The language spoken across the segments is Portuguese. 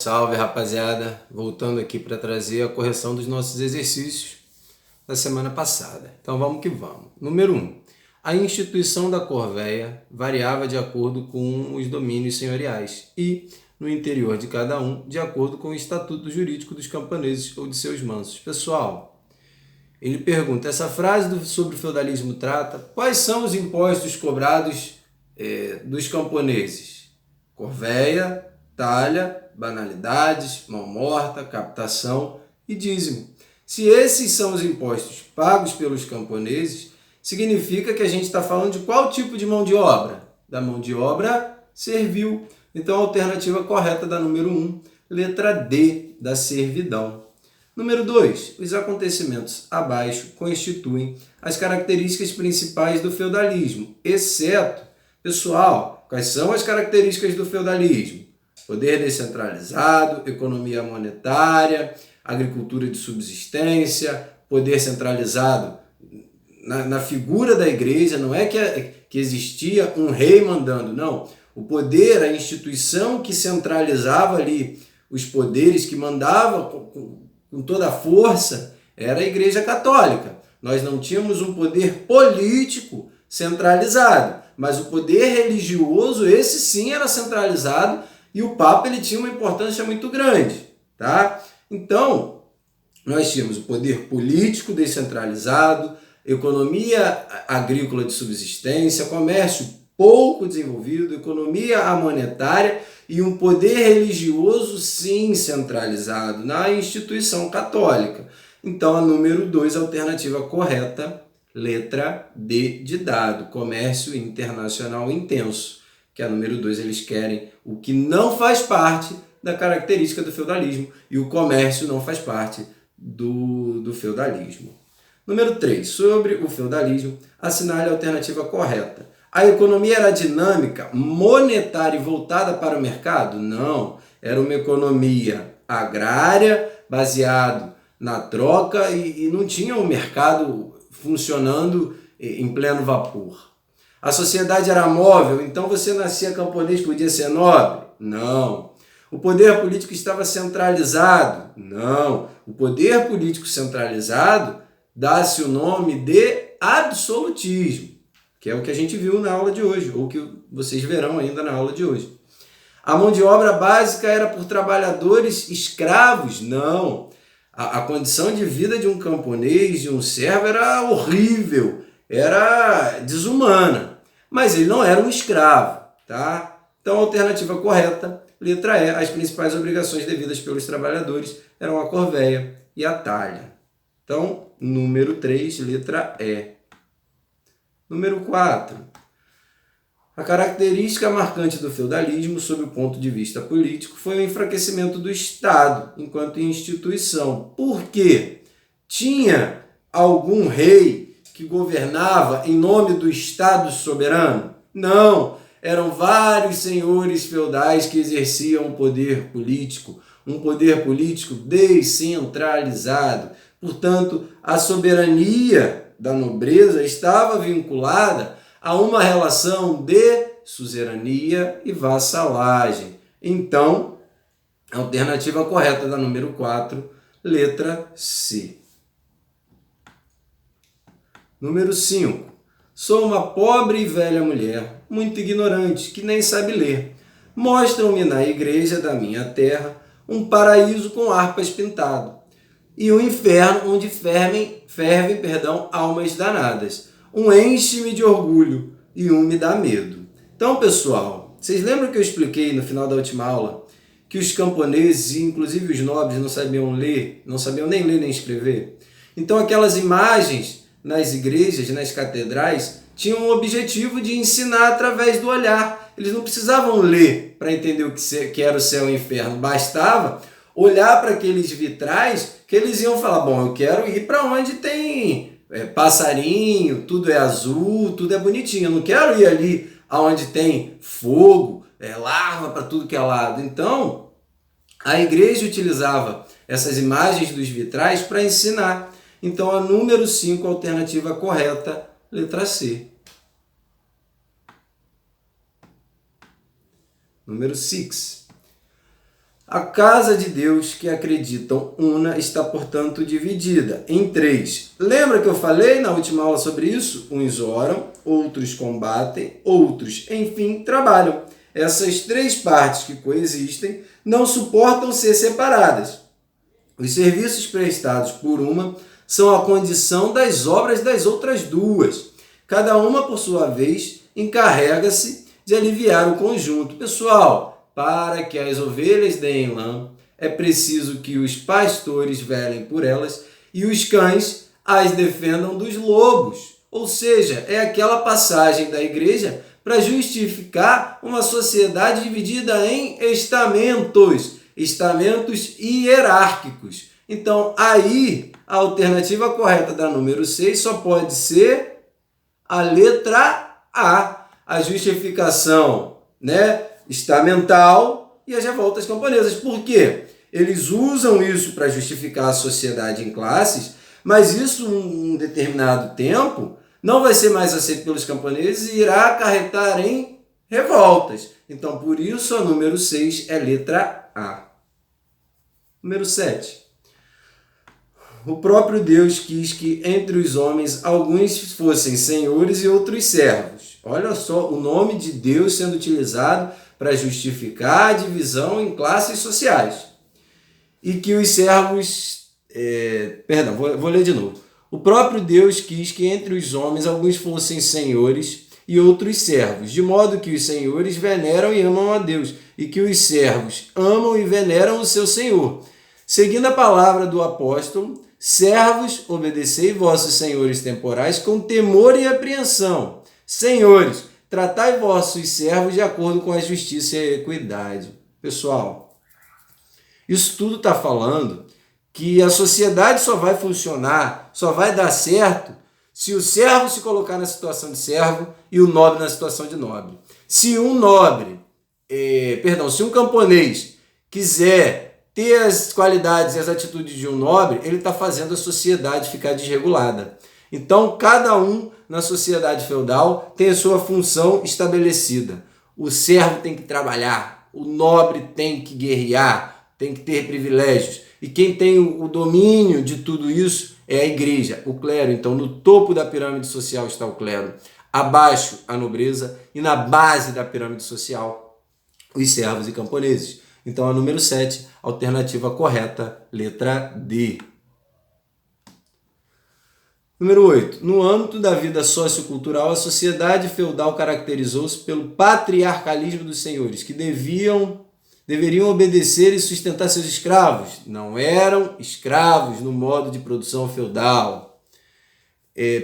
Salve, rapaziada! Voltando aqui para trazer a correção dos nossos exercícios da semana passada. Então vamos que vamos. Número 1. A instituição da corvéia variava de acordo com os domínios senhoriais e, no interior de cada um, de acordo com o estatuto jurídico dos camponeses ou de seus mansos. Pessoal, ele pergunta, essa frase sobre o feudalismo trata quais são os impostos cobrados dos camponeses? Corvéia, talha, banalidades, mão-morta, captação e dízimo. Se esses são os impostos pagos pelos camponeses, significa que a gente está falando de qual tipo de mão de obra? Da mão de obra servil. Então, a alternativa correta da número 1, letra D, da servidão. Número 2, os acontecimentos abaixo constituem as características principais do feudalismo, exceto, pessoal, quais são as características do feudalismo? Poder descentralizado, economia monetária, agricultura de subsistência, poder centralizado na figura da igreja, não é que existia um rei mandando, não. O poder, a instituição que centralizava ali os poderes, que mandava com toda a força, era a Igreja Católica. Nós não tínhamos um poder político centralizado, mas o poder religioso, esse sim era centralizado, e o Papa ele tinha uma importância muito grande. Tá? Então, nós tínhamos o poder político descentralizado, economia agrícola de subsistência, comércio pouco desenvolvido, economia monetária e um poder religioso sim centralizado na instituição católica. Então, a número 2, a alternativa correta, letra D de dado, comércio internacional intenso, que a número 2 eles querem o que não faz parte da característica do feudalismo e o comércio não faz parte do feudalismo. Número 3, sobre o feudalismo, assinale a alternativa correta. A economia era dinâmica, monetária e voltada para o mercado? Não, era uma economia agrária, baseado na troca e não tinha um mercado funcionando em pleno vapor. A sociedade era móvel, então você nascia camponês, podia ser nobre? Não. O poder político estava centralizado? Não. O poder político centralizado dá-se o nome de absolutismo, que é o que a gente viu na aula de hoje, ou que vocês verão ainda na aula de hoje. A mão de obra básica era por trabalhadores escravos? Não. A condição de vida de um camponês, de um servo, era horrível, era desumana, mas ele não era um escravo. Tá? Então, a alternativa correta, letra E, as principais obrigações devidas pelos trabalhadores eram a corvéia e a talha. Então, número 3, letra E. Número 4. A característica marcante do feudalismo, sob o ponto de vista político, foi o enfraquecimento do Estado enquanto instituição. Por quê? Tinha algum rei que governava em nome do Estado soberano? Não. Eram vários senhores feudais que exerciam um poder político descentralizado. Portanto, a soberania da nobreza estava vinculada a uma relação de suzerania e vassalagem. Então, a alternativa correta da número 4, letra C. Número 5. Sou uma pobre e velha mulher, muito ignorante, que nem sabe ler. Mostram-me na igreja da minha terra um paraíso com harpas pintado e um inferno onde fervem almas danadas. Um enche-me de orgulho e um me dá medo. Então, pessoal, vocês lembram que eu expliquei no final da última aula que os camponeses, inclusive os nobres, não sabiam nem ler nem escrever? Então, aquelas imagens nas igrejas, nas catedrais, tinham o objetivo de ensinar através do olhar. Eles não precisavam ler para entender o que era o céu e o inferno. Bastava olhar para aqueles vitrais que eles iam falar, bom, eu quero ir para onde tem passarinho, tudo é azul, tudo é bonitinho. Eu não quero ir ali onde tem fogo, larva para tudo que é lado. Então, a igreja utilizava essas imagens dos vitrais para ensinar. Então, a número 5, a alternativa correta, letra C. Número 6. A casa de Deus que acreditam una está, portanto, dividida em três. Lembra que eu falei na última aula sobre isso? Uns oram, outros combatem, outros, enfim, trabalham. Essas três partes que coexistem não suportam ser separadas. Os serviços prestados por uma são a condição das obras das outras duas. Cada uma, por sua vez, encarrega-se de aliviar o conjunto. Pessoal, para que as ovelhas deem lã, é preciso que os pastores velem por elas e os cães as defendam dos lobos. Ou seja, é aquela passagem da igreja para justificar uma sociedade dividida em estamentos hierárquicos. Então, aí, a alternativa correta da número 6 só pode ser a letra A, a justificação, estamental e as revoltas camponesas. Por quê? Eles usam isso para justificar a sociedade em classes, mas isso, em um determinado tempo, não vai ser mais aceito pelos camponeses e irá acarretar em revoltas. Então, por isso, a número 6 é letra A. Número 7. O próprio Deus quis que entre os homens alguns fossem senhores e outros servos. Olha só o nome de Deus sendo utilizado para justificar a divisão em classes sociais. E que os servos... vou ler de novo. O próprio Deus quis que entre os homens alguns fossem senhores e outros servos, de modo que os senhores veneram e amam a Deus, e que os servos amam e veneram o seu Senhor. Seguindo a palavra do apóstolo, servos, obedecei vossos senhores temporais com temor e apreensão. Senhores, tratai vossos servos de acordo com a justiça e a equidade. Pessoal, isso tudo está falando que a sociedade só vai funcionar, só vai dar certo se o servo se colocar na situação de servo e o nobre na situação de nobre. Se um camponês quiser ter as qualidades e as atitudes de um nobre, ele está fazendo a sociedade ficar desregulada. Então, cada um na sociedade feudal tem a sua função estabelecida. O servo tem que trabalhar, o nobre tem que guerrear, tem que ter privilégios. E quem tem o domínio de tudo isso é a igreja, o clero. Então, no topo da pirâmide social está o clero, abaixo a nobreza e na base da pirâmide social os servos e camponeses. Então, a número 7, alternativa correta, letra D. Número 8. No âmbito da vida sociocultural, a sociedade feudal caracterizou-se pelo patriarcalismo dos senhores, que deveriam obedecer e sustentar seus escravos. Não eram escravos no modo de produção feudal.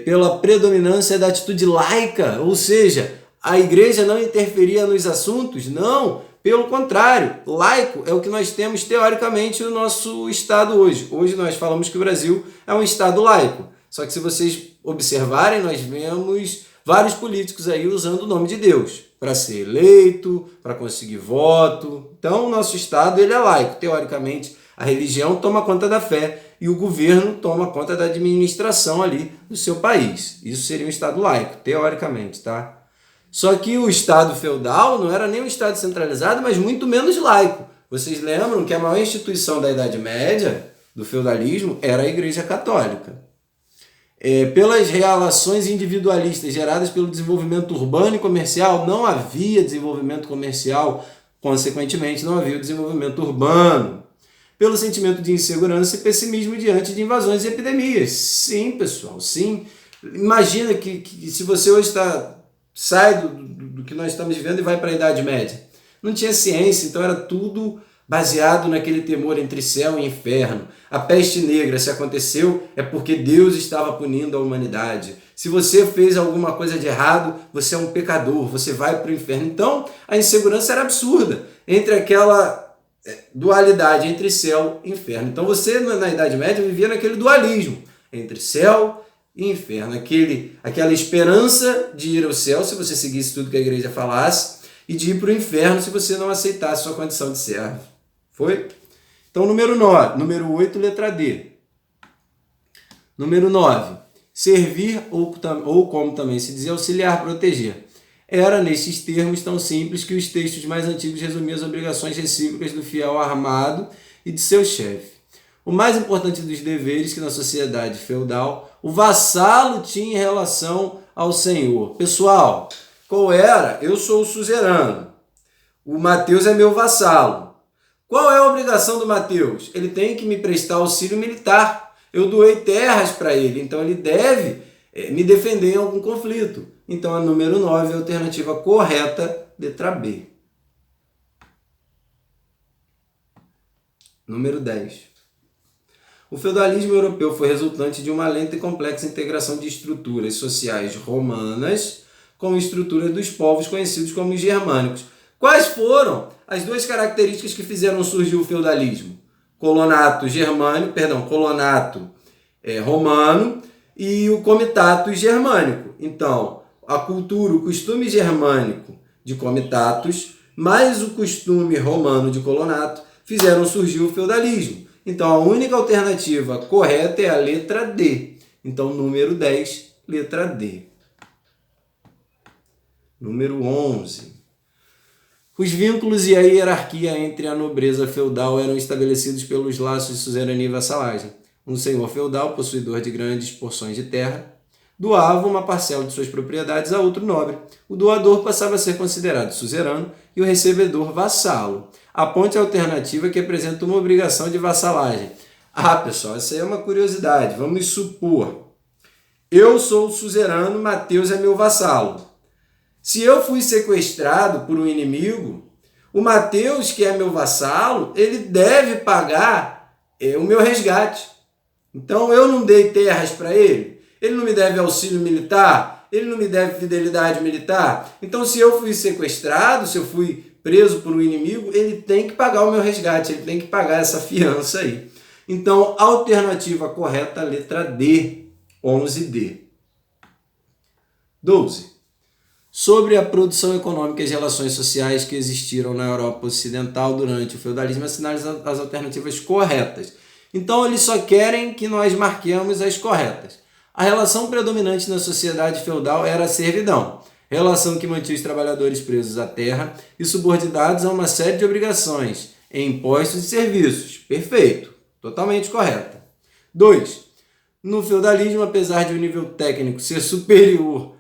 Pela predominância da atitude laica, ou seja, a igreja não interferia nos assuntos, não. Pelo contrário, laico é o que nós temos teoricamente no nosso Estado hoje. Hoje nós falamos que o Brasil é um Estado laico. Só que se vocês observarem, nós vemos vários políticos aí usando o nome de Deus para ser eleito, para conseguir voto. Então, o nosso Estado ele é laico. Teoricamente, a religião toma conta da fé e o governo toma conta da administração ali do seu país. Isso seria um Estado laico, teoricamente, tá? Só que o Estado feudal não era nem um Estado centralizado, mas muito menos laico. Vocês lembram que a maior instituição da Idade Média, do feudalismo, era a Igreja Católica. Pelas relações individualistas geradas pelo desenvolvimento urbano e comercial, não havia desenvolvimento comercial, consequentemente não havia desenvolvimento urbano. Pelo sentimento de insegurança e pessimismo diante de invasões e epidemias. Sim, pessoal, sim. Imagina que se você hoje sai do que nós estamos vivendo e vai para a Idade Média. Não tinha ciência, então era tudo baseado naquele temor entre céu e inferno. A peste negra, se aconteceu, é porque Deus estava punindo a humanidade. Se você fez alguma coisa de errado, você é um pecador, você vai para o inferno. Então, a insegurança era absurda entre aquela dualidade entre céu e inferno. Então, você, na Idade Média, vivia naquele dualismo entre céu e inferno. Aquela esperança de ir ao céu, se você seguisse tudo que a igreja falasse, e de ir para o inferno, se você não aceitasse sua condição de servo. Foi? Então, número 8, letra D. Número 9. Servir ou como também se diz, auxiliar, proteger. era, nesses termos tão simples, que os textos mais antigos resumiam as obrigações recíprocas do fiel armado e de seu chefe. O mais importante dos deveres que na sociedade feudal o vassalo tinha em relação ao senhor. Pessoal, qual era? Eu sou o suzerano. O Mateus é meu vassalo. Qual é a obrigação do Mateus? Ele tem que me prestar auxílio militar. Eu doei terras para ele, então ele deve me defender em algum conflito. Então a número 9 é a alternativa correta, letra B. Número 10. O feudalismo europeu foi resultante de uma lenta e complexa integração de estruturas sociais romanas com estruturas dos povos conhecidos como germânicos. Quais foram as duas características que fizeram surgir o feudalismo? Colonato romano e o comitatus germânico. Então, a cultura, o costume germânico de comitatus, mais o costume romano de colonato, fizeram surgir o feudalismo. Então, a única alternativa correta é a letra D. Então, número 10, letra D. Número 11. Os vínculos e a hierarquia entre a nobreza feudal eram estabelecidos pelos laços de suzerania e vassalagem. Um senhor feudal, possuidor de grandes porções de terra, doava uma parcela de suas propriedades a outro nobre. O doador passava a ser considerado suzerano e o recebedor vassalo. Aponte a alternativa que apresenta uma obrigação de vassalagem. Pessoal, isso aí é uma curiosidade. Vamos supor, eu sou o suzerano, Mateus é meu vassalo. Se eu fui sequestrado por um inimigo, o Mateus, que é meu vassalo, ele deve pagar o meu resgate. Então, eu não dei terras para ele, ele não me deve auxílio militar, ele não me deve fidelidade militar. Então, se eu fui sequestrado, se eu fui preso por um inimigo, ele tem que pagar o meu resgate, ele tem que pagar essa fiança aí. Então, alternativa correta, letra D, 11D. 12. Sobre a produção econômica e as relações sociais que existiram na Europa Ocidental durante o feudalismo, assinale as alternativas corretas. Então, eles só querem que nós marquemos as corretas. A relação predominante na sociedade feudal era a servidão, relação que mantinha os trabalhadores presos à terra e subordinados a uma série de obrigações, em impostos e serviços. Perfeito, totalmente correta. 2. No feudalismo, apesar de o nível técnico ser superior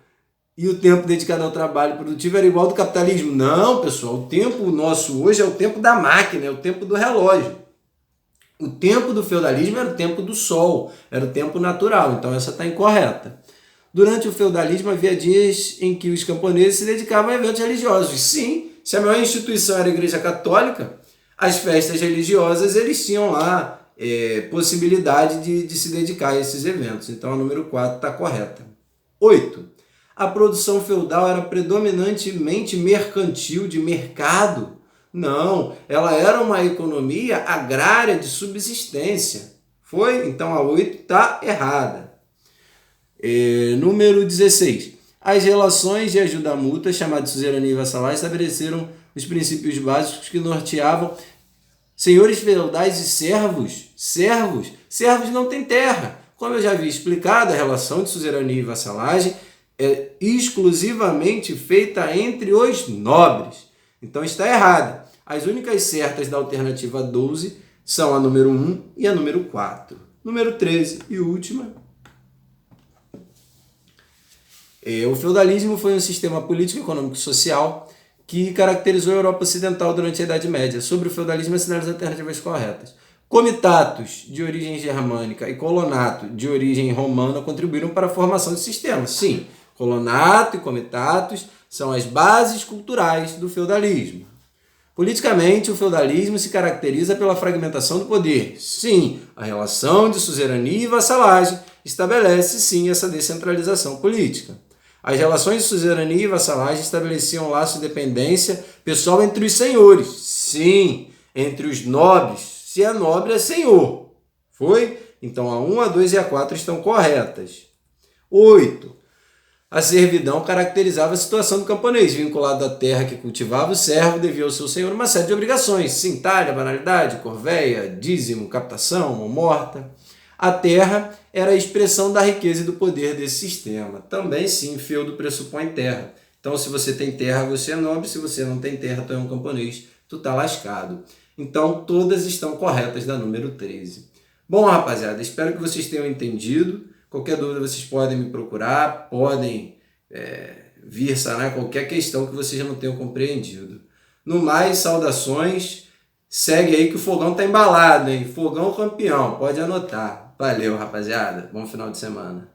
e o tempo dedicado ao trabalho produtivo era igual ao do capitalismo. Não, pessoal, o tempo nosso hoje é o tempo da máquina, é o tempo do relógio. O tempo do feudalismo era o tempo do sol, era o tempo natural, então essa está incorreta. Durante o feudalismo havia dias em que os camponeses se dedicavam a eventos religiosos. Sim, se a maior instituição era a Igreja Católica, as festas religiosas eles tinham lá possibilidade de se dedicar a esses eventos. Então a número 4 está correta. 8. A produção feudal era predominantemente mercantil, de mercado. Não, ela era uma economia agrária de subsistência. Foi? Então a 8 está errada. Número 16. As relações de ajuda mútua, chamadas de suzerania e vassalagem, estabeleceram os princípios básicos que norteavam senhores feudais e servos. Servos não têm terra. Como eu já havia explicado, a relação de suzerania e vassalagem é exclusivamente feita entre os nobres. Então está errada. As únicas certas da alternativa 12 são a número 1 e a número 4. Número 13 e última. O feudalismo foi um sistema político, econômico e social que caracterizou a Europa Ocidental durante a Idade Média. Sobre o feudalismo, assinale as alternativas corretas. Comitatus, de origem germânica, e colonato, de origem romana, contribuíram para a formação de sistemas. Sim, colonato e comitatus são as bases culturais do feudalismo. Politicamente, o feudalismo se caracteriza pela fragmentação do poder. Sim, a relação de suzerania e vassalagem estabelece, sim, essa descentralização política. As relações de suzerania e vassalagem estabeleciam laço de dependência pessoal entre os senhores. Sim, entre os nobres. Se é nobre, é senhor. Foi? Então, a 1, a 2 e a 4 estão corretas. 8. A servidão caracterizava a situação do camponês. Vinculado à terra que cultivava, o servo devia ao seu senhor uma série de obrigações. Sim, talha, banalidade, corvéia, dízimo, captação, mão morta. A terra era a expressão da riqueza e do poder desse sistema. Também, sim, feudo pressupõe terra. Então, se você tem terra, você é nobre. Se você não tem terra, tu é um camponês. Tu tá lascado. Então, todas estão corretas da número 13. Bom, rapaziada, espero que vocês tenham entendido. Qualquer dúvida, vocês podem me procurar, podem vir sanar qualquer questão que vocês não tenham compreendido. No mais, saudações. Segue aí que o fogão tá embalado, hein? Fogão campeão, pode anotar. Valeu, rapaziada. Bom final de semana.